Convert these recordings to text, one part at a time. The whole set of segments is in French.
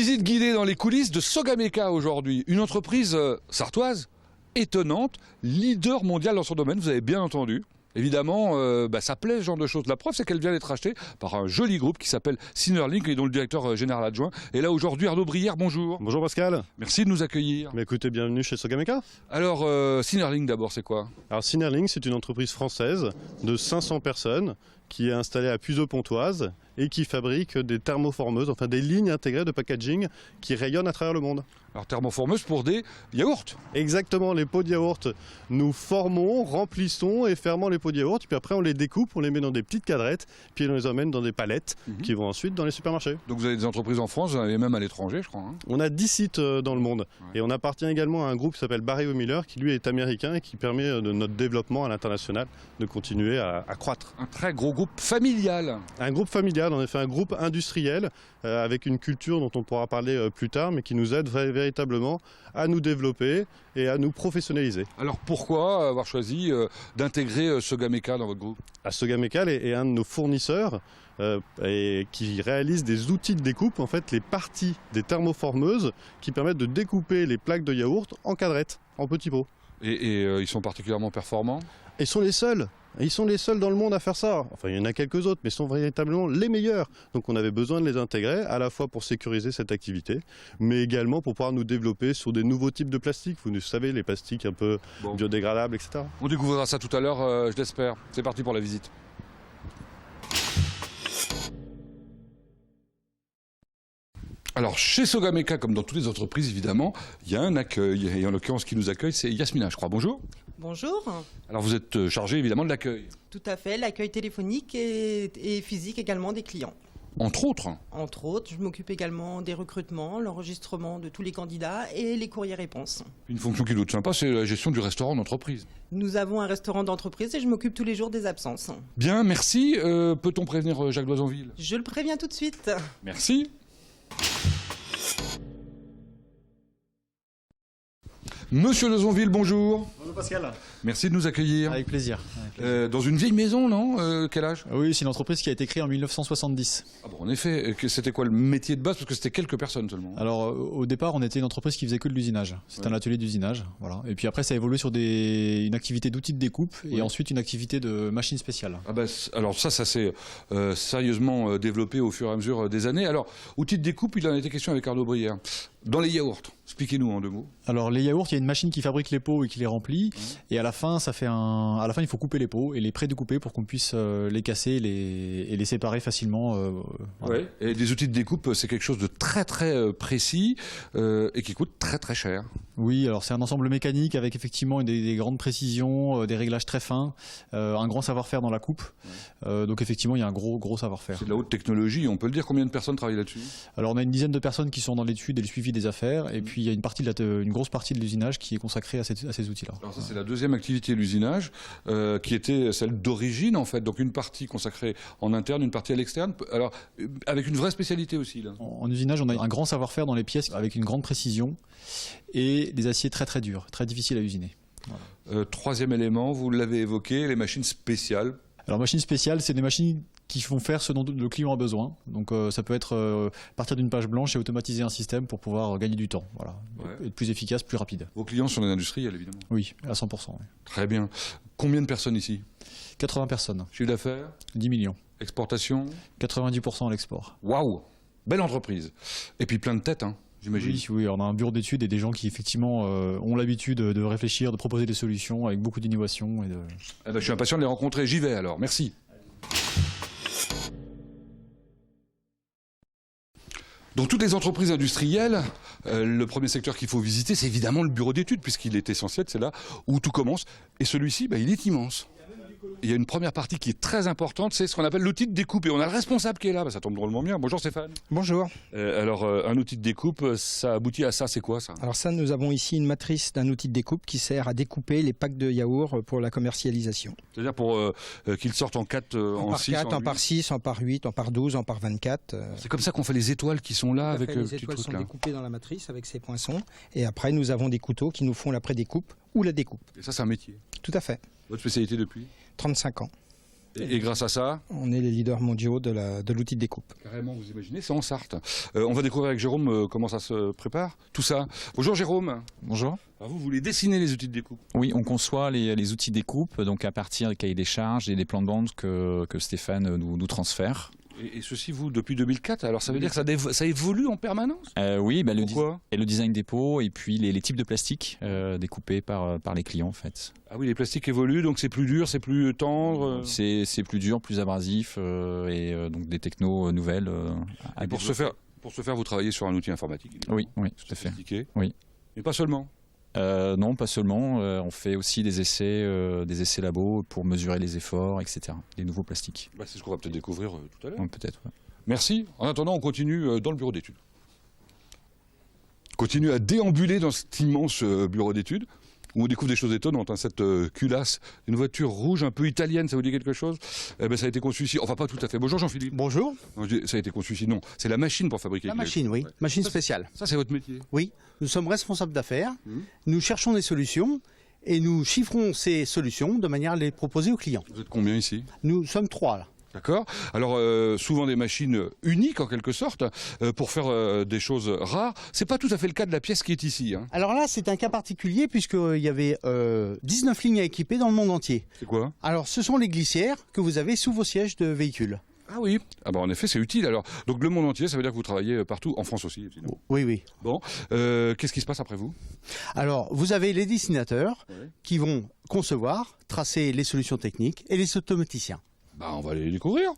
Visite guidée dans les coulisses de Sogameka aujourd'hui, une entreprise sartoise étonnante, leader mondial dans son domaine, vous avez bien entendu. Évidemment, ça plaît ce genre de choses. La preuve, c'est qu'elle vient d'être achetée par un joli groupe qui s'appelle Synerlink et dont le directeur général adjoint est là aujourd'hui. Arnaud Brière, bonjour. Bonjour Pascal. Merci de nous accueillir. Mais écoutez, bienvenue chez Sogameka. Alors, Synerlink d'abord, c'est quoi? Alors Synerlink, c'est une entreprise française de 500 personnes qui est installée à Puzeau-Pontoise et qui fabrique des thermoformeuses, enfin des lignes intégrées de packaging qui rayonnent à travers le monde. Alors thermoformeuse pour des yaourts. Exactement, les pots de yaourt. Nous formons, remplissons et fermons les pots de yaourt, puis après on les découpe, on les met dans des petites cadrettes, puis on les emmène dans des palettes qui vont ensuite dans les supermarchés. Donc vous avez des entreprises en France, vous en avez même à l'étranger, je crois. Hein. On a 10 sites dans le monde et on appartient également à un groupe qui s'appelle Barry Miller, qui lui est américain et qui permet de notre développement à l'international de continuer à croître. Un très gros groupe familial. Un groupe familial, en effet, un groupe industriel avec une culture dont on pourra parler plus tard, mais qui nous aide véritablement à nous développer et à nous professionnaliser. Alors pourquoi avoir choisi d'intégrer Sogameka dans votre groupe? Sogameka est un de nos fournisseurs et qui réalise des outils de découpe, en fait les parties des thermoformeuses qui permettent de découper les plaques de yaourt en cadrettes, en petits pots. Et ils sont particulièrement performants? Ils sont les seuls. Ils sont les seuls dans le monde à faire ça. Enfin, il y en a quelques autres, mais ils sont véritablement les meilleurs. Donc on avait besoin de les intégrer, à la fois pour sécuriser cette activité, mais également pour pouvoir nous développer sur des nouveaux types de plastiques. Vous savez, les plastiques un peu biodégradables, etc. On découvrira ça tout à l'heure, je l'espère. C'est parti pour la visite. Alors, chez Sogameka, comme dans toutes les entreprises, évidemment, il y a un accueil. Et en l'occurrence, qui nous accueille, c'est Yasmina, je crois. Bonjour. Bonjour. Alors, vous êtes chargée, évidemment, de l'accueil. Tout à fait, l'accueil téléphonique et physique également des clients. Entre autres? Entre autres, je m'occupe également des recrutements, l'enregistrement de tous les candidats et les courriers-réponses. Une fonction qui doit être sympa, c'est la gestion du restaurant d'entreprise. Nous avons un restaurant d'entreprise et je m'occupe tous les jours des absences. Bien, merci. Peut-on prévenir Jacques Loisonville? Je le préviens tout de suite. Merci. Monsieur Loisonville, bonjour. Bonjour Pascal. Merci de nous accueillir. Avec plaisir. Dans une vieille maison, non? Quel âge? Oui, c'est une entreprise qui a été créée en 1970. Ah bon, en effet, c'était quoi le métier de base? Parce que c'était quelques personnes seulement. Alors au départ, on était une entreprise qui faisait que de l'usinage. C'était un atelier d'usinage, voilà. Et puis après, ça a évolué sur une activité d'outils de découpe et ensuite une activité de machines spéciales. Ah bah, alors ça s'est sérieusement développé au fur et à mesure des années. Alors, outils de découpe, il en a été question avec Arnaud Brière. Dans les yaourts, expliquez-nous en 2 mots. Alors les yaourts, il y a une machine qui fabrique les pots et qui les remplit. Et à la fin, il faut couper les pots et les prédécouper pour qu'on puisse les casser et les séparer facilement. Voilà. Ouais. Et des outils de découpe, c'est quelque chose de très très précis et qui coûte très très cher. Oui, alors c'est un ensemble mécanique avec effectivement des grandes précisions, des réglages très fins, un grand savoir-faire dans la coupe. Donc effectivement, il y a un gros savoir-faire. C'est de la haute technologie, on peut le dire. Combien de personnes travaillent là-dessus? Alors on a une dizaine de personnes qui sont dans l'étude et le suivi des affaires, et puis il y a une grosse partie de l'usinage qui est consacrée à ces outils-là. Alors ça, c'est la deuxième activité, l'usinage, qui était celle d'origine en fait, donc une partie consacrée en interne, une partie à l'externe, alors avec une vraie spécialité aussi. Là. En usinage, on a un grand savoir-faire dans les pièces avec une grande précision et des aciers très très durs, très difficiles à usiner. Voilà. Troisième élément, vous l'avez évoqué, les machines spéciales. Alors machines spéciales, c'est des machines qui font faire ce dont le client a besoin. Donc ça peut être partir d'une page blanche et automatiser un système pour pouvoir gagner du temps, voilà, être plus efficace, plus rapide. Vos clients sont des industriels, évidemment. Oui, à 100%. Oui. Très bien. Combien de personnes ici? 80 personnes. Chiffre d'affaires? 10 millions. Exportation? 90% à l'export. Waouh! Belle entreprise. Et puis plein de têtes, hein, j'imagine. Oui, on a un bureau d'études et des gens qui effectivement ont l'habitude de réfléchir, de proposer des solutions avec beaucoup d'innovation. Je suis impatient de les rencontrer, j'y vais alors, merci. Dans toutes les entreprises industrielles, le premier secteur qu'il faut visiter, c'est évidemment le bureau d'études, puisqu'il est essentiel, c'est là où tout commence. Et celui-ci, il est immense. Il y a une première partie qui est très importante, c'est ce qu'on appelle l'outil de découpe. Et on a le responsable qui est là, ça tombe drôlement bien. Bonjour Stéphane. Bonjour. Alors, un outil de découpe, ça aboutit à ça, c'est quoi ça? Alors ça, nous avons ici une matrice d'un outil de découpe qui sert à découper les packs de yaourt pour la commercialisation. C'est-à-dire pour qu'ils sortent en 4, en 6, 4, en par 6, en par 8, en par 12, en par 24. C'est comme ça qu'on fait les étoiles qui sont là avec les étoiles sont découpées dans la matrice avec ces poinçons. Et après, nous avons des couteaux qui nous font la prédécoupe ou la découpe. Et ça, c'est un métier? Tout à fait. Votre spécialité depuis? 35 ans. Et grâce à ça, On est les leaders mondiaux de l'outil de découpe. carrément, vous imaginez, c'est en Sarthe. On va découvrir avec Jérôme comment ça se prépare, tout ça. Bonjour Jérôme. Bonjour. Alors vous voulez dessiner les outils de découpe. Oui, on conçoit les outils découpe donc à partir des cahiers des charges et des plans de bande que Stéphane nous transfère. Et ceci, vous, depuis 2004, alors ça veut dire que ça évolue en permanence? Oui, Pourquoi? le design des pots et puis les types de plastique découpés par les clients en fait. Ah oui, les plastiques évoluent, donc c'est plus dur, c'est plus tendre. C'est plus dur, plus abrasif donc des technos nouvelles. Et pour ce faire, vous travaillez sur un outil informatique. Oui, tout à fait. Sophistiqué. Oui. Mais pas seulement. Non, pas seulement. On fait aussi des essais labos pour mesurer les efforts, etc. Les nouveaux plastiques. C'est ce qu'on va peut-être découvrir tout à l'heure. Peut-être. Ouais. Merci. En attendant, on continue dans le bureau d'études. Continue à déambuler dans cet immense bureau d'études où on découvre des choses étonnantes. Cette culasse, une voiture rouge un peu italienne, ça vous dit quelque chose? Ça a été conçu ici. Enfin, pas tout à fait. Bonjour Jean-Philippe. Bonjour. Non, ça a été conçu ici. Non, c'est la machine pour fabriquer. La machine, oui. Ouais. Machine spéciale. Ça, c'est votre métier. Oui. Nous sommes responsables d'affaires. Nous cherchons des solutions et nous chiffrons ces solutions de manière à les proposer aux clients. Vous êtes combien ici? Nous sommes 3 là. D'accord. Alors, souvent des machines uniques en quelque sorte, pour faire des choses rares. C'est pas tout à fait le cas de la pièce qui est ici. Hein. Alors là, c'est un cas particulier puisqu'il y avait 19 lignes à équiper dans le monde entier. C'est quoi? Alors, ce sont les glissières que vous avez sous vos sièges de véhicules. Ah oui. Ah bah en effet, c'est utile. Alors, donc le monde entier, ça veut dire que vous travaillez partout, en France aussi. Évidemment. Oui, oui. Bon, qu'est-ce qui se passe après vous? Alors, vous avez les dessinateurs qui vont concevoir, tracer les solutions techniques et les automaticiens. On va aller les découvrir.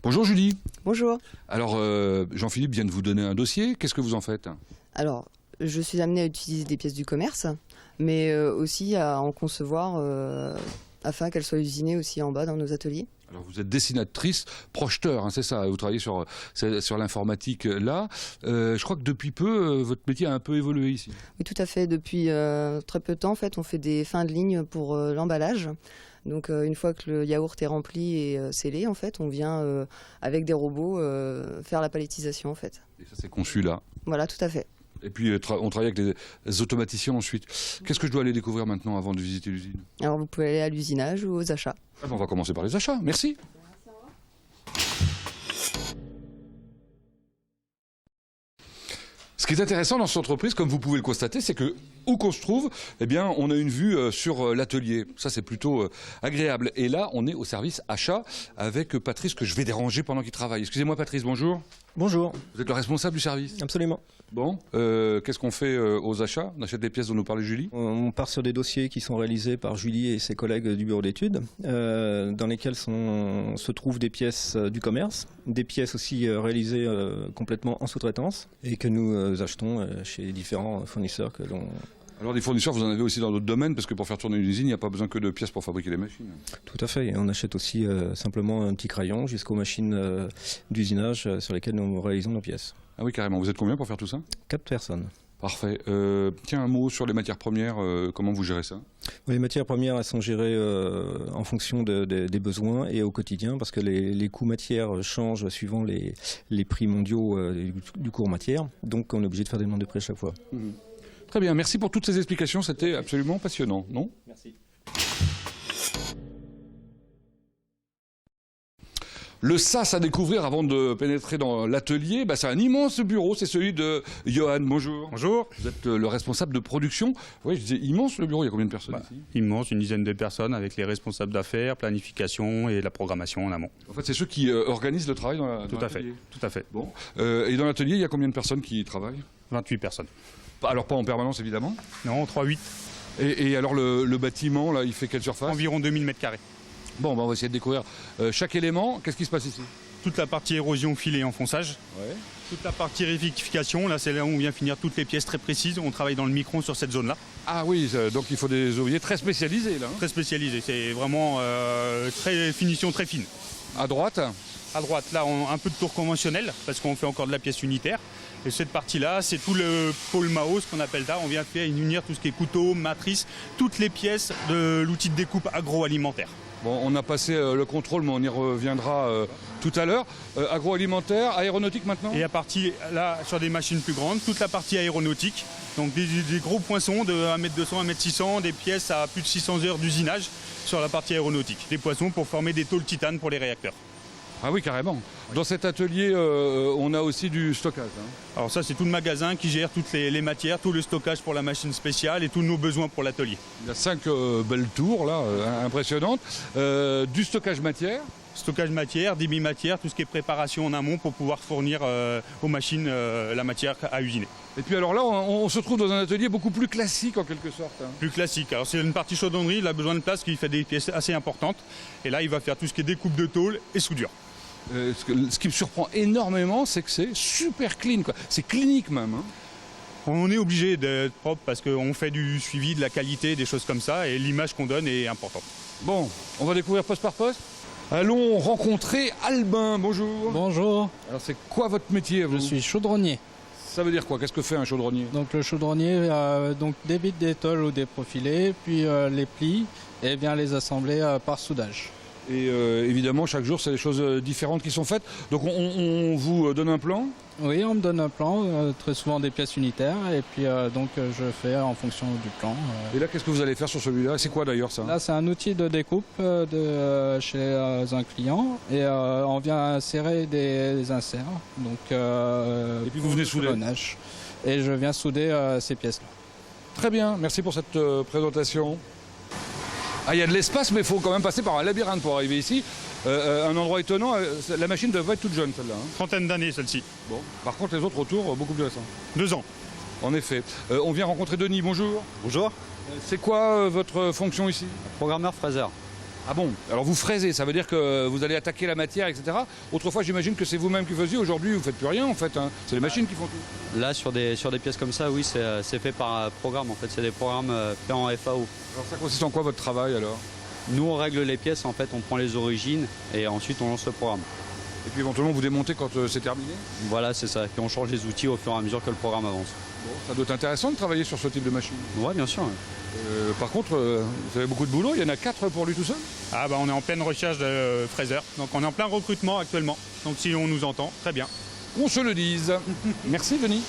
Bonjour Julie. Bonjour. Alors, Jean-Philippe vient de vous donner un dossier. Qu'est-ce que vous en faites? Alors, je suis amenée à utiliser des pièces du commerce, mais aussi à en concevoir afin qu'elles soient usinées aussi en bas dans nos ateliers. Alors vous êtes dessinatrice, projeteur, hein, c'est ça, vous travaillez sur l'informatique là. Je crois que depuis peu, votre métier a un peu évolué ici. Oui, tout à fait. Depuis très peu de temps, en fait, on fait des fins de ligne pour l'emballage. Donc une fois que le yaourt est rempli et scellé, en fait, on vient avec des robots faire la palettisation, en fait. Et ça, c'est conçu là. Voilà, tout à fait. Et puis on travaille avec les automaticiens ensuite. Qu'est-ce que je dois aller découvrir maintenant avant de visiter l'usine? Alors vous pouvez aller à l'usinage ou aux achats. On va commencer par les achats. Merci. Ce qui est intéressant dans cette entreprise, comme vous pouvez le constater, c'est que où qu'on se trouve, eh bien, on a une vue sur l'atelier. Ça, c'est plutôt agréable. Et là, on est au service achat avec Patrice, que je vais déranger pendant qu'il travaille. Excusez-moi, Patrice, bonjour. Bonjour. Vous êtes le responsable du service? Absolument. Bon, qu'est-ce qu'on fait aux achats? On achète des pièces dont nous parlait Julie? On part sur des dossiers qui sont réalisés par Julie et ses collègues du bureau d'études, dans lesquels se trouvent des pièces du commerce, des pièces aussi réalisées complètement en sous-traitance et que nous achetons chez différents fournisseurs que l'on... Alors des fournisseurs, vous en avez aussi dans d'autres domaines, parce que pour faire tourner une usine, il n'y a pas besoin que de pièces pour fabriquer les machines. Tout à fait, et on achète aussi simplement un petit crayon jusqu'aux machines d'usinage sur lesquelles nous réalisons nos pièces. Ah oui, carrément. Vous êtes combien pour faire tout ça? 4 personnes. Parfait. Tiens, un mot sur les matières premières, comment vous gérez ça? Les matières premières, elles sont gérées en fonction des besoins et au quotidien, parce que les coûts matières changent suivant les prix mondiaux du cours matière, donc on est obligé de faire des demandes de prix à chaque fois. Très bien, merci pour toutes ces explications, c'était absolument passionnant, non? Merci. Le sas à découvrir avant de pénétrer dans l'atelier, c'est un immense bureau, c'est celui de Johan. Bonjour. Bonjour. Vous êtes le responsable de production. Oui, je disais immense le bureau, il y a combien de personnes ici? Immense, une dizaine de personnes avec les responsables d'affaires, planification et la programmation en amont. En fait, c'est ceux qui organisent le travail dans l'atelier. Tout à fait. Bon. Et dans l'atelier, il y a combien de personnes qui travaillent? 28 personnes. Alors pas en permanence, évidemment. Non, 3-8. Et alors le bâtiment, là, il fait quelle surface? Environ 2000 m². Bon, on va essayer de découvrir chaque élément. Qu'est-ce qui se passe ici? Toute la partie érosion, filet, enfonçage. Ouais. Toute la partie révification, là c'est là où on vient finir toutes les pièces très précises. On travaille dans le micron sur cette zone-là. Ah oui, donc il faut des ouvriers très spécialisés là. Très spécialisés, c'est vraiment finition très fine. À droite? À droite, là un peu de tour conventionnel, parce qu'on fait encore de la pièce unitaire. Et cette partie-là, c'est tout le pôle Mao, ce qu'on appelle ça. On vient faire unir tout ce qui est couteau, matrice, toutes les pièces de l'outil de découpe agroalimentaire. Bon, on a passé le contrôle, mais on y reviendra tout à l'heure. Agroalimentaire, aéronautique maintenant? Et à partir là, sur des machines plus grandes, toute la partie aéronautique, donc des gros poinçons de 1m200, 1m600, des pièces à plus de 600 heures d'usinage sur la partie aéronautique. Des poissons pour former des tôles titane pour les réacteurs. Ah oui, carrément. Dans cet atelier, on a aussi du stockage. Alors ça, c'est tout le magasin qui gère toutes les matières, tout le stockage pour la machine spéciale et tous nos besoins pour l'atelier. Il y a 5 belles tours, là, impressionnantes. Du stockage matière. Stockage matière, débit matière, tout ce qui est préparation en amont pour pouvoir fournir aux machines la matière à usiner. Et puis alors là, on se trouve dans un atelier beaucoup plus classique en quelque sorte. Plus classique. Alors c'est une partie chaudronnerie, il a besoin de place, qui fait des pièces assez importantes. Et là, il va faire tout ce qui est découpe de tôle et soudure. Ce qui me surprend énormément, c'est que c'est super clean, quoi. C'est clinique même. On est obligé d'être propre parce qu'on fait du suivi de la qualité, des choses comme ça, et l'image qu'on donne est importante. Bon, on va découvrir poste par poste. Allons rencontrer Albin, bonjour. Bonjour. Alors c'est quoi votre métier vous? Je suis chaudronnier. Ça veut dire quoi? Qu'est-ce que fait un chaudronnier? Donc le chaudronnier débite des tôles ou des profilés, puis les plie et vient les assembler par soudage. Et évidemment, chaque jour, c'est des choses différentes qui sont faites. Donc on vous donne un plan? Oui, on me donne un plan, très souvent des pièces unitaires, et puis je fais en fonction du plan. Et là, qu'est-ce que vous allez faire sur celui-là? C'est quoi d'ailleurs ça? Là, c'est un outil de découpe chez un client, et on vient insérer des inserts. Donc, et puis vous venez souder? Et je viens souder ces pièces-là. Très bien, merci pour cette présentation. Ah, il y a de l'espace, mais il faut quand même passer par un labyrinthe pour arriver ici. Un endroit étonnant, la machine doit pas être toute jeune celle-là. Trentaine d'années celle-ci. Bon. Par contre, les autres autour, beaucoup plus récents. 2 ans. En effet. On vient rencontrer Denis, bonjour. Bonjour. C'est quoi votre fonction ici? Programmeur fraiseur. Ah bon? Alors vous fraisez, ça veut dire que vous allez attaquer la matière, etc. Autrefois, j'imagine que c'est vous-même qui faisiez. Aujourd'hui, vous ne faites plus rien en fait. C'est les machines qui font tout. Là, sur des pièces comme ça, oui, c'est fait par programme. En fait, c'est des programmes faits en FAO. Alors ça consiste en quoi votre travail alors? Nous, on règle les pièces, en fait, on prend les origines et ensuite on lance le programme. Et puis éventuellement, vous démontez quand c'est terminé? Voilà, c'est ça. Et puis on change les outils au fur et à mesure que le programme avance. Bon, ça doit être intéressant de travailler sur ce type de machine. Ouais, bien sûr. Par contre, vous avez beaucoup de boulot. Il y en a 4 pour lui tout seul? Ah bah on est en pleine recherche de fraiseurs. Donc on est en plein recrutement actuellement. Donc si on nous entend, très bien. Qu'on se le dise. Merci Denis.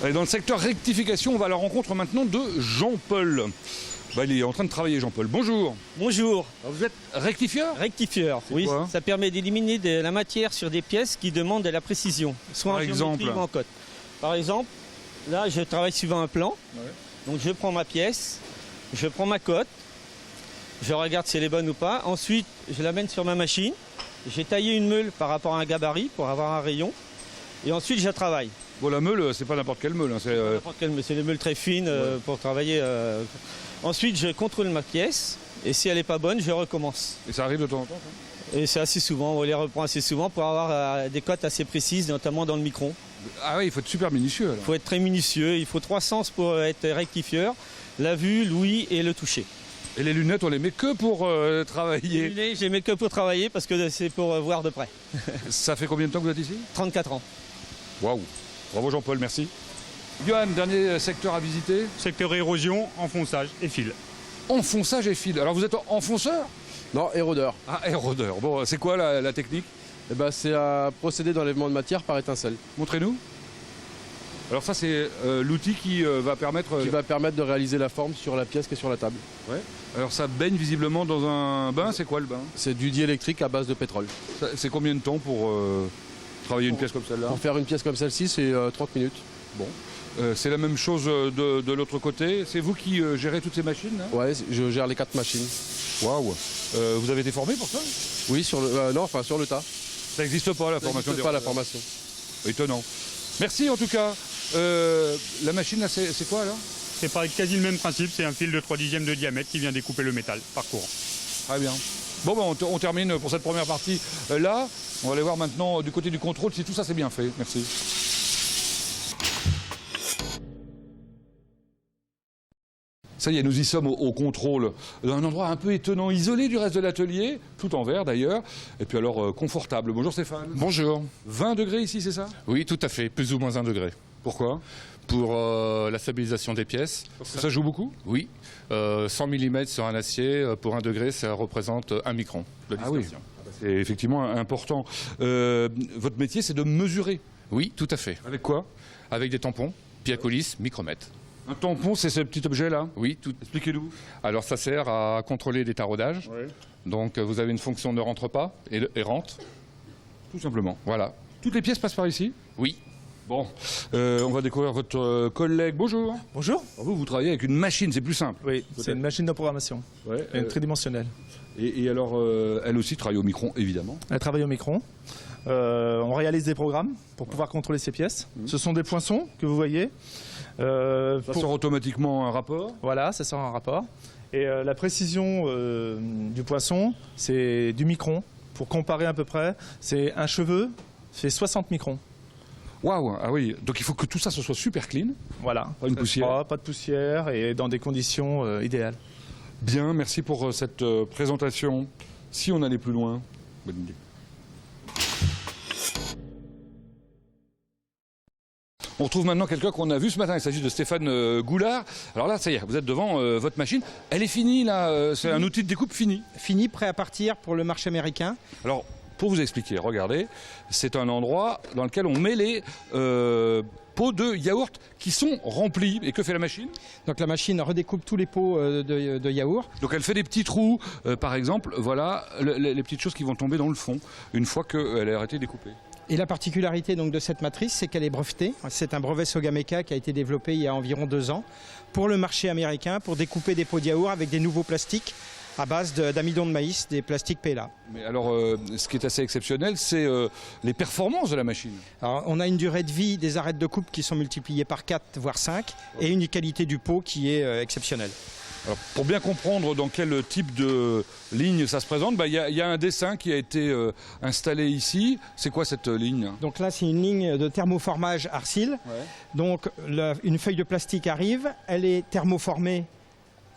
Allez, dans le secteur rectification, on va à la rencontre maintenant de Jean-Paul. Il est en train de travailler, Jean-Paul. Bonjour. Bonjour. Alors, vous êtes rectifieur? Rectifieur, oui. Ça permet d'éliminer de la matière sur des pièces qui demandent de la précision, soit en géométrie ou en cote. Par exemple, là, je travaille suivant un plan. Ouais. Donc, je prends ma pièce, je prends ma cote, je regarde si elle est bonne ou pas. Ensuite, je l'amène sur ma machine. J'ai taillé une meule par rapport à un gabarit pour avoir un rayon. Et ensuite, je travaille. Bon, la meule, c'est pas n'importe quelle meule. C'est des meules très fines pour travailler. Ensuite, je contrôle ma pièce et si elle n'est pas bonne, je recommence. Et ça arrive de temps en temps ça? Et c'est assez souvent, on les reprend assez souvent pour avoir des cotes assez précises, notamment dans le micron. Ah oui, il faut être super minutieux. Il faut être très minutieux, il faut 3 sens pour être rectifieur, la vue, l'ouïe et le toucher. Et les lunettes, on les met que pour travailler? Les lunettes, je les mets que pour travailler parce que c'est pour voir de près. Ça fait combien de temps que vous êtes ici? 34 ans. Waouh. Bravo Jean-Paul, merci. Johan, dernier secteur à visiter? Secteur érosion, enfonçage et fil. Enfonçage et fil. Alors vous êtes enfonceur? Non, érodeur. Ah, érodeur. Bon, c'est quoi la technique? C'est un procédé d'enlèvement de matière par étincelle. Montrez-nous. Alors ça, c'est l'outil qui va permettre... Qui va permettre de réaliser la forme sur la pièce qui est sur la table. Ouais. Alors ça baigne visiblement dans un bain. C'est quoi le bain? C'est du diélectrique à base de pétrole. C'est combien de temps pour travailler une pièce comme celle-là? Pour faire une pièce comme celle-ci, c'est 30 minutes. Bon. C'est la même chose de l'autre côté. C'est vous qui gérez toutes ces machines là? Ouais, je gère les 4 machines. Waouh. Vous avez été formé pour ça? Oui, sur le tas. Ça n'existe pas la formation? Ça n'existe pas la formation. Étonnant. Merci en tout cas. La machine là, c'est quoi là? C'est quasi le même principe, c'est un fil de 3/10 de diamètre qui vient découper le métal par courant. Très bien. Bon, on termine pour cette première partie là. On va aller voir maintenant du côté du contrôle si tout ça c'est bien fait. Merci. Ça y est, nous y sommes au contrôle, dans un endroit un peu étonnant, isolé du reste de l'atelier, tout en verre d'ailleurs, et puis alors confortable. Bonjour Stéphane. Bonjour. 20 degrés ici, c'est ça? Oui, tout à fait, plus ou moins 1 degré. Pourquoi? Pour la stabilisation des pièces. Ça joue beaucoup? Oui. 100 mm sur un acier, pour 1 degré, ça représente 1 micron de dispersion. Ah oui, c'est effectivement important. Votre métier, c'est de mesurer? Oui, tout à fait. Avec quoi? Avec des tampons, piacolis, micromètres. Un tampon, c'est ce petit objet-là? Oui, tout. Expliquez-nous. Alors ça sert à contrôler les taraudages. Ouais. Donc vous avez une fonction ne rentre pas et rentre. Tout simplement. Voilà. Toutes les pièces passent par ici? Oui. Bon, on va découvrir votre collègue. Bonjour. Bonjour. Vous travaillez avec une machine, c'est plus simple. Oui, c'est une machine de programmation, tridimensionnelle. Et alors, elle aussi travaille au micron, évidemment. Elle travaille au micron. On réalise des programmes pour pouvoir contrôler ces pièces. Ce sont des poinçons que vous voyez. Ça sort automatiquement un rapport? Voilà, ça sort un rapport. Et la précision du poinçon, c'est du micron. Pour comparer à peu près, c'est un cheveu, fait 60 microns. Waouh, ah oui, donc il faut que tout ça ce soit super clean. Voilà. Pas une poussière. Pas de poussière et dans des conditions idéales. Bien, merci pour cette présentation. Si on allait plus loin, bonne idée. On retrouve maintenant quelqu'un qu'on a vu ce matin, il s'agit de Stéphane Goulard. Alors là, ça y est, vous êtes devant votre machine. Elle est finie là, c'est un outil de découpe fini. Fini, prêt à partir pour le marché américain. Alors, pour vous expliquer, regardez, c'est un endroit dans lequel on met les pots de yaourt qui sont remplis. Et que fait la machine? Donc la machine redécoupe tous les pots de yaourt. Donc elle fait des petits trous, par exemple, voilà les petites choses qui vont tomber dans le fond une fois qu'elle a été découpée. Et la particularité donc de cette matrice, c'est qu'elle est brevetée. C'est un brevet Sogameka qui a été développé il y a environ 2 ans pour le marché américain, pour découper des pots de yaourt avec des nouveaux plastiques à base d'amidon de maïs, des plastiques PLA. Mais alors, ce qui est assez exceptionnel, c'est les performances de la machine. Alors, on a une durée de vie des arêtes de coupe qui sont multipliées par 4, voire 5, et une qualité du pot qui est exceptionnelle. Alors, pour bien comprendre dans quel type de ligne ça se présente, y a un dessin qui a été installé ici. C'est quoi cette ligne? Donc là, c'est une ligne de thermoformage arcile. Ouais. Donc une feuille de plastique arrive, elle est thermoformée,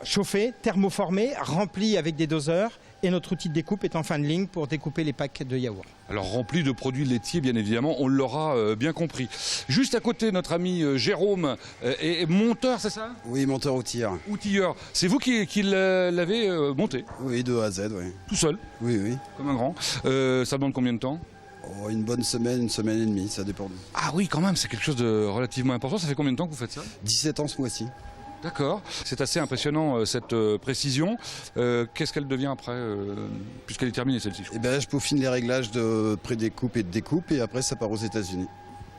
chauffée, thermoformée, remplie avec des doseurs. Et notre outil de découpe est en fin de ligne pour découper les packs de yaourt. Alors rempli de produits laitiers, bien évidemment, on l'aura bien compris. Juste à côté, notre ami Jérôme est monteur, c'est ça? Oui, monteur outilleur. Outilleur. C'est vous qui l'avez monté? Oui, de A à Z, oui. Tout seul? Oui, oui. Comme un grand. Ça demande combien de temps? Une bonne semaine, 1 semaine et demie, ça dépend. Ah oui, quand même, c'est quelque chose de relativement important. Ça fait combien de temps que vous faites ça? 17 ans ce mois-ci. D'accord, c'est assez impressionnant cette précision. Qu'est-ce qu'elle devient après, puisqu'elle est terminée celle-ci? Eh bien, je peaufine les réglages de pré-découpe et de découpe et après ça part aux États-Unis.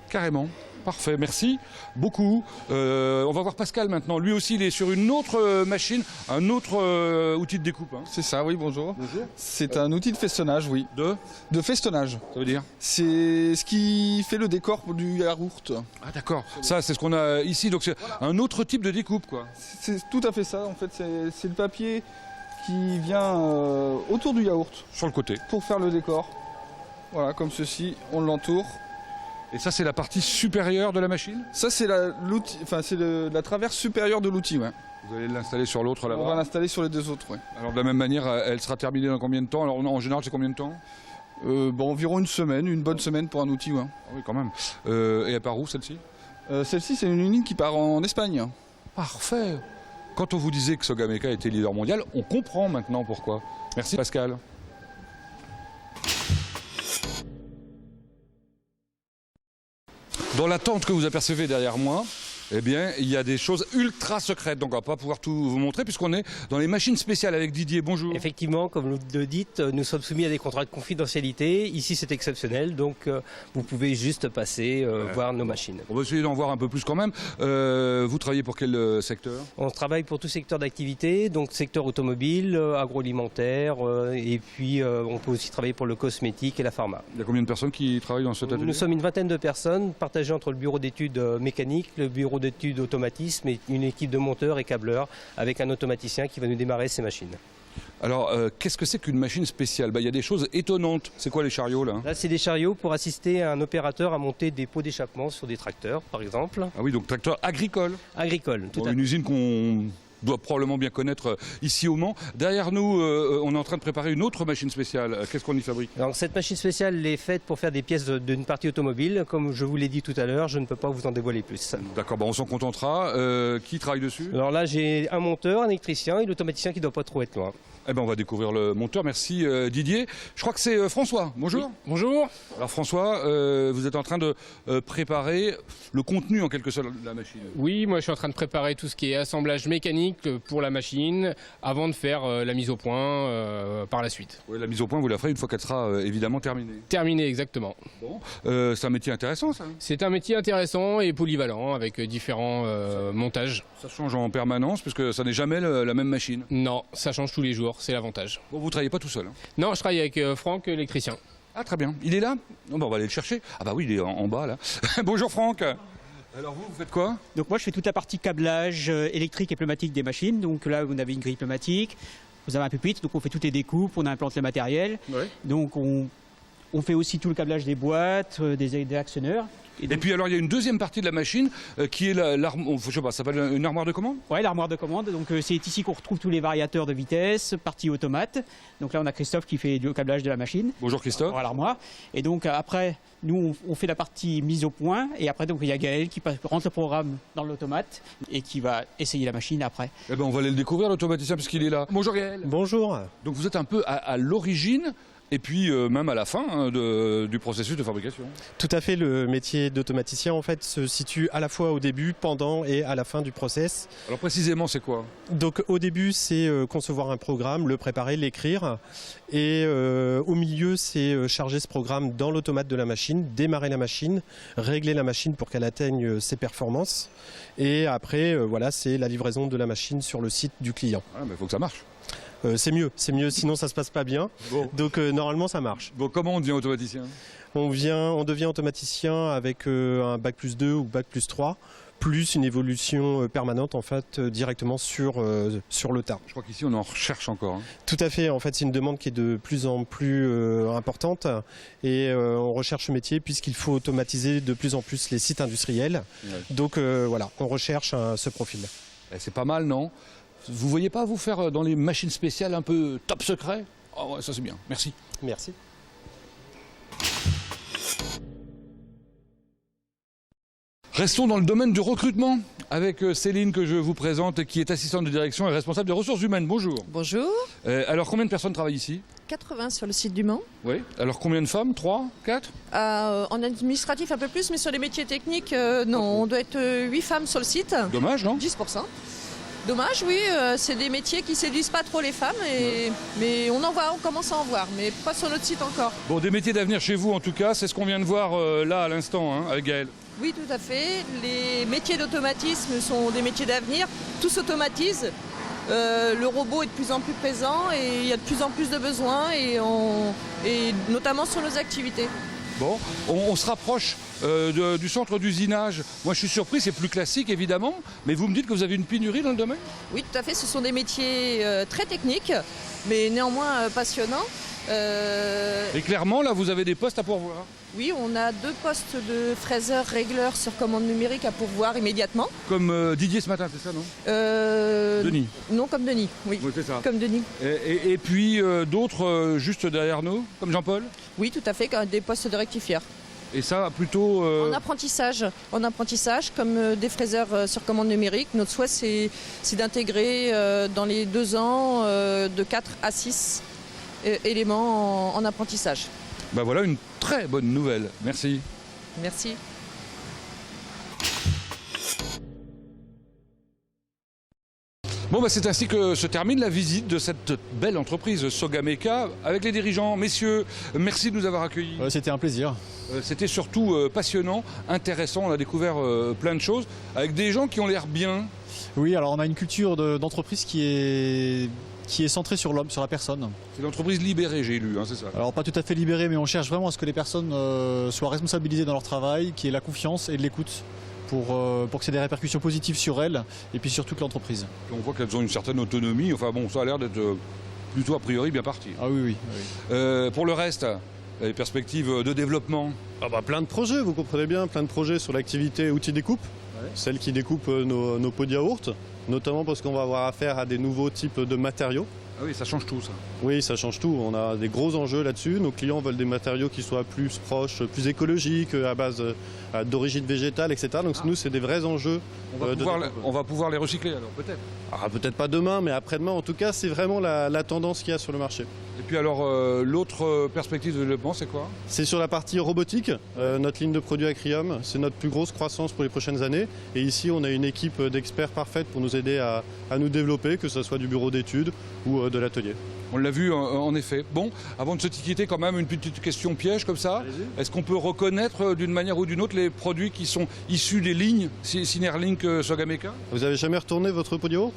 Carrément, parfait, merci beaucoup. On va voir Pascal maintenant. Lui aussi, il est sur une autre machine, un autre outil de découpe. Hein. C'est ça, oui, bonjour. Bonjour. C'est un outil de festonnage, oui. De festonnage. Ça veut dire? C'est ce qui fait le décor du yaourt. Ah d'accord, ça c'est ce qu'on a ici, donc c'est un autre type de découpe quoi. C'est tout à fait ça, en fait, c'est le papier qui vient autour du yaourt. Sur le côté. Pour faire le décor. Voilà, comme ceci, on l'entoure. Et ça, c'est la partie supérieure de la machine? Ça, c'est la traverse supérieure de l'outil, ouais. Vous allez l'installer sur l'autre là-bas? On va l'installer sur les 2 autres, oui. Alors de la même manière, elle sera terminée dans combien de temps? Alors en général, c'est combien de temps? Environ une semaine, une bonne semaine pour un outil, ouais. Ah oui, quand même. Et elle part où, celle-ci? Celle-ci, c'est une ligne qui part en Espagne. Parfait. Quand on vous disait que Sogameka était leader mondial, on comprend maintenant pourquoi. Merci Pascal. Dans la tente que vous apercevez derrière moi, eh bien, il y a des choses ultra secrètes, donc on ne va pas pouvoir tout vous montrer puisqu'on est dans les machines spéciales avec Didier. Bonjour. Effectivement, comme vous le dites, nous sommes soumis à des contrats de confidentialité. Ici, c'est exceptionnel, donc vous pouvez juste passer voir nos machines. On va essayer d'en voir un peu plus quand même. Vous travaillez pour quel secteur? On travaille pour tout secteur d'activité, donc secteur automobile, agroalimentaire, et puis on peut aussi travailler pour le cosmétique et la pharma. Il y a combien de personnes qui travaillent dans cet atelier? Nous sommes une vingtaine de personnes, partagées entre le bureau d'études mécaniques, le bureau d'études automatisme et une équipe de monteurs et câbleurs avec un automaticien qui va nous démarrer ces machines. Alors, qu'est-ce que c'est qu'une machine spéciale? Il y a des choses étonnantes. C'est quoi les chariots là? Là, c'est des chariots pour assister un opérateur à monter des pots d'échappement sur des tracteurs, par exemple. Ah oui, donc tracteur agricole. Agricole, tout à fait. Une usine qu'on doit probablement bien connaître ici au Mans. Derrière nous, on est en train de préparer une autre machine spéciale. Qu'est-ce qu'on y fabrique? Donc, cette machine spéciale elle est faite pour faire des pièces d'une partie automobile. Comme je vous l'ai dit tout à l'heure, je ne peux pas vous en dévoiler plus. D'accord, on s'en contentera. Qui travaille dessus? Alors là, j'ai un monteur, un électricien et l'automaticien qui ne doit pas trop être loin. Eh ben, on va découvrir le monteur. Merci Didier. Je crois que c'est François. Bonjour. Oui, bonjour. Alors François, vous êtes en train de préparer le contenu en quelque sorte de la machine. Oui, moi je suis en train de préparer tout ce qui est assemblage mécanique pour la machine avant de faire la mise au point par la suite. Oui, la mise au point, vous la ferez une fois qu'elle sera évidemment terminée. Terminée, exactement. Bon. C'est un métier intéressant ça. C'est un métier intéressant et polyvalent avec différents montages. Ça change en permanence puisque ça n'est jamais la même machine. Non, ça change tous les jours. C'est l'avantage. Bon, vous ne travaillez pas tout seul? Non, je travaille avec Franck, l'électricien. Ah, très bien. Il est là? On va aller le chercher. Ah bah oui, il est en bas là. Bonjour Franck. Alors vous faites quoi? Donc moi je fais toute la partie câblage électrique et pneumatique des machines. Donc là vous avez une grille pneumatique, vous avez un pupitre, donc on fait toutes les découpes, on implante le matériel. Ouais. Donc on fait aussi tout le câblage des boîtes, des actionneurs. Et puis alors il y a une deuxième partie de la machine qui est l'armoire, je sais pas, ça s'appelle une armoire de commande? Oui, l'armoire de commande. Donc c'est ici qu'on retrouve tous les variateurs de vitesse, partie automate. Donc là on a Christophe qui fait le câblage de la machine. Bonjour Christophe. À l'armoire. Et donc après nous on fait la partie mise au point et après donc il y a Gaël qui rentre le programme dans l'automate et qui va essayer la machine après. Eh ben on va aller le découvrir l'automaticien puisqu'il est là. Bonjour Gaël. Bonjour. Donc vous êtes un peu à l'origine et puis même à la fin du processus de fabrication. Tout à fait, le métier d'automaticien en fait se situe à la fois au début, pendant et à la fin du process. Alors précisément c'est quoi? Donc au début c'est concevoir un programme, le préparer, l'écrire et au milieu c'est charger ce programme dans l'automate de la machine, démarrer la machine, régler la machine pour qu'elle atteigne ses performances et après voilà c'est la livraison de la machine sur le site du client. Ah, mais il faut que ça marche. C'est mieux, sinon ça se passe pas bien. Bon. Donc normalement ça marche. Bon, comment on devient automaticien? On devient automaticien avec un bac+2 ou bac+3, plus une évolution permanente en fait directement sur le tas. Je crois qu'ici on en recherche encore. Hein. Tout à fait, en fait c'est une demande qui est de plus en plus importante et on recherche ce métier puisqu'il faut automatiser de plus en plus les sites industriels. Ouais. Donc voilà, on recherche ce profil. C'est pas mal, non? Vous voyez pas vous faire dans les machines spéciales un peu top secret? Oh ouais, ça c'est bien, merci. Merci. Restons dans le domaine du recrutement avec Céline que je vous présente qui est assistante de direction et responsable des ressources humaines. Bonjour. Bonjour. Alors combien de personnes travaillent ici? 80 sur le site du Mans. Oui. Alors combien de femmes? 3? 4? En administratif un peu plus, mais sur les métiers techniques, non, on doit être 8 femmes sur le site. Dommage, non? 10%. Dommage, oui, c'est des métiers qui séduisent pas trop les femmes, mais on commence à en voir, mais pas sur notre site encore. Bon, des métiers d'avenir chez vous en tout cas, c'est ce qu'on vient de voir là à l'instant hein, avec Gaël. Oui, tout à fait. Les métiers d'automatisme sont des métiers d'avenir, tout s'automatise. Le robot est de plus en plus présent et il y a de plus en plus de besoins, et notamment sur nos activités. Bon, on se rapproche du centre d'usinage. Moi je suis surpris, c'est plus classique évidemment, mais vous me dites que vous avez une pénurie dans le domaine? Oui, tout à fait, ce sont des métiers très techniques, mais néanmoins passionnants. Et clairement, là vous avez des postes à pourvoir? Oui, on a 2 postes de fraiseur régleur sur commande numérique à pourvoir immédiatement. Comme Didier ce matin, c'est ça, non? Denis. Non, comme Denis, oui. Oui, c'est ça. Comme Denis. Et puis d'autres juste derrière nous, comme Jean-Paul? Oui, tout à fait, des postes de rectifieurs. Et ça, plutôt... En apprentissage, comme des fraiseurs sur commande numérique. Notre souhait, c'est d'intégrer dans les 2 ans de 4 à 6 éléments en apprentissage. Ben voilà une très bonne nouvelle. Merci. Merci. Bon, bah, c'est ainsi que se termine la visite de cette belle entreprise Sogameca avec les dirigeants. Messieurs, merci de nous avoir accueillis. C'était un plaisir. C'était surtout passionnant, intéressant. On a découvert plein de choses avec des gens qui ont l'air bien. Oui, alors on a une culture d'entreprise qui est centrée sur l'homme, sur la personne. C'est l'entreprise libérée, j'ai lu, hein, c'est ça? Alors pas tout à fait libérée, mais on cherche vraiment à ce que les personnes soient responsabilisées dans leur travail, qu'il y ait la confiance et de l'écoute pour que c'est des répercussions positives sur elles et puis sur toute l'entreprise. On voit qu'elles ont une certaine autonomie, enfin bon, ça a l'air d'être plutôt a priori bien parti. Ah oui. Pour le reste, les perspectives de développement? Plein de projets, vous comprenez bien, plein de projets sur l'activité outils découpe. celle qui découpe nos pots de yaourt, notamment parce qu'on va avoir affaire à des nouveaux types de matériaux. Ah oui, ça change tout ça. Oui, ça change tout. On a des gros enjeux là-dessus. Nos clients veulent des matériaux qui soient plus proches, plus écologiques, à base d'origine végétale, etc. Donc nous, c'est des vrais enjeux. On va pouvoir les recycler alors, peut-être. Ah, peut-être pas demain, mais après-demain. En tout cas, c'est vraiment la tendance qu'il y a sur le marché. Et puis alors, l'autre perspective de développement, c'est quoi? C'est sur la partie robotique. Notre ligne de produits Acrium, c'est notre plus grosse croissance pour les prochaines années. Et ici, on a une équipe d'experts parfaite pour nous aider à nous développer, que ce soit du bureau d'études ou de l'atelier. On l'a vu en effet. Bon, avant de se quitter quand même, une petite question piège comme ça. Est-ce qu'on peut reconnaître d'une manière ou d'une autre les produits qui sont issus des lignes Synerlink Sogameka? Vous avez jamais retourné votre pot de yaourt?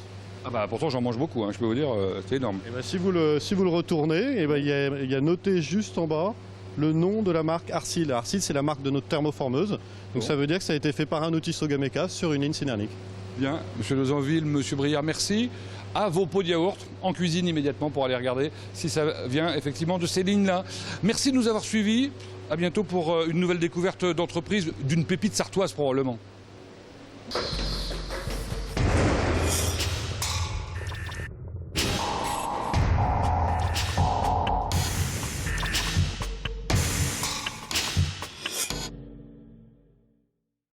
Ah bah pourtant j'en mange beaucoup, hein, je peux vous dire, c'est énorme. Et bah, si vous le retournez, et bah, y a noté juste en bas le nom de la marque Arcil. Arcil, c'est la marque de notre thermoformeuse. Donc ça veut dire que ça a été fait par un outil Sogameka sur une ligne Synerlink. Bien, Monsieur Lozanville, Monsieur Briard, merci. À vos pots de yaourt en cuisine immédiatement pour aller regarder si ça vient effectivement de ces lignes-là. Merci de nous avoir suivis. À bientôt pour une nouvelle découverte d'entreprise, d'une pépite sartoise probablement.